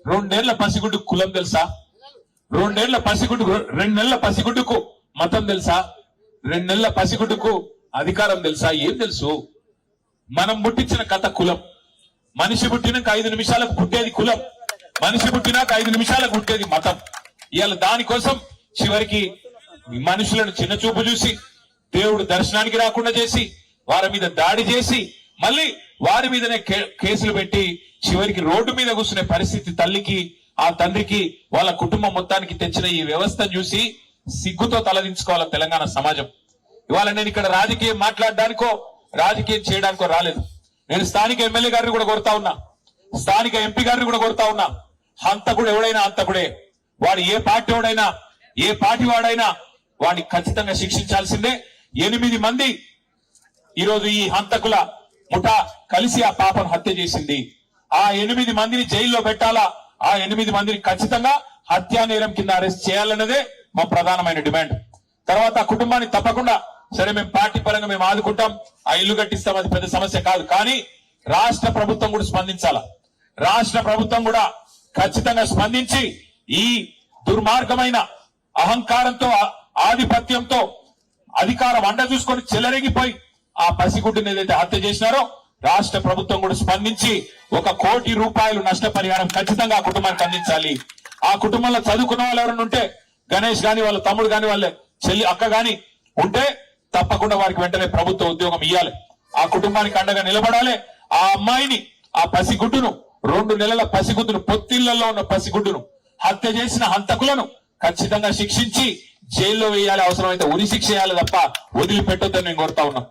రెండేళ్ల పసిగుడ్డుకు కులం తెలుసా? 2 ఏళ్ల పసిగుడ్డుకు 2 నెలల పసిగుడ్డుకు మతం తెలుసా? 2 నెలల పసిగుడ్డుకు అధికారం తెలుసా? ఏం తెలుసు? మనం పుట్టించిన కథ కులం. మనిషి పుట్టినాక 5 నిమిషాలకు పుట్టేది కులం. మనిషి పుట్టినాక 5 నిమిషాలకు పుట్టేది మతం. ఇవాళ దానికోసం చివరికి మనుషులను చిన్న చూపు చూసి, దేవుడు దర్శనానికి రాకుండా చేసి, వారి మీద దాడి చేసి, మళ్ళీ వారి మీదనే కేసులు పెట్టి చివరికి రోడ్డు మీద కూర్చునే పరిస్థితి తల్లికి, ఆ తండ్రికి, వాళ్ళ కుటుంబం మొత్తానికి తెచ్చిన ఈ వ్యవస్థ చూసి సిగ్గుతో తలదించుకోవాలి తెలంగాణ సమాజం. ఇవాళ నేను ఇక్కడ రాజకీయం మాట్లాడడానికో రాజకీయం చేయడానికో రాలేదు. నేను స్థానిక ఎమ్మెల్యే గారిని కూడా కోరుతా ఉన్నా, స్థానిక ఎంపీ గారిని కూడా కోరుతా ఉన్నా. హంతకుడు ఎవడైనా హంతకుడే. వాడు ఏ పార్టీ వాడైనా, ఏ పార్టీ వాడైనా వాడిని ఖచ్చితంగా శిక్షించాల్సిందే. 8 మంది ఈరోజు ఈ హంతకుల ముఠా కలిసి ఆ పాపను హత్య చేసింది. ఆ 8 మందిని జైల్లో పెట్టాలా, ఆ 8 మందిని ఖచ్చితంగా హత్యా నేరం కింద అరెస్ట్ చేయాలన్నదే మా ప్రధానమైన డిమాండ్. తర్వాత ఆ కుటుంబాన్ని తప్పకుండా, సరే మేము పార్టీ పరంగా మేము ఆదుకుంటాం, ఆ ఇల్లు కట్టిస్తాం, అది పెద్ద సమస్య కాదు. కానీ రాష్ట్ర ప్రభుత్వం కూడా స్పందించాలా. రాష్ట్ర ప్రభుత్వం కూడా ఖచ్చితంగా స్పందించి ఈ దుర్మార్గమైన అహంకారంతో, ఆధిపత్యంతో, అధికారం అండ చూసుకొని చెలరేగిపోయి ఆ పసిగుడ్డుని ఏదైతే హత్య చేసినారో రాష్ట్ర ప్రభుత్వం కూడా స్పందించి 1 కోటి రూపాయలు నష్టపరిహారం ఖచ్చితంగా ఆ కుటుంబానికి అందించాలి. ఆ కుటుంబంలో చదువుకున్న వాళ్ళు ఎవరైనా ఉంటే, గణేష్ గాని, వాళ్ళ తమ్ముడు గాని, వాళ్ళ చెల్లి అక్క గాని ఉంటే తప్పకుండా వారికి వెంటనే ప్రభుత్వ ఉద్యోగం ఇవ్వాలి. ఆ కుటుంబానికి అండగా నిలబడాలి. ఆ అమ్మాయిని, ఆ పసిగుడ్డును, 2 నెలల పసిగుడ్డును, పొత్తిళ్లలో ఉన్న పసిగుడ్డును హత్య చేసిన హంతకులను ఖచ్చితంగా శిక్షించి జైల్లో వేయాలి. అవసరమైతే ఉరి శిక్ష చేయాలి తప్ప వదిలిపెట్టొద్దని నేను కోరుతా ఉన్నాం.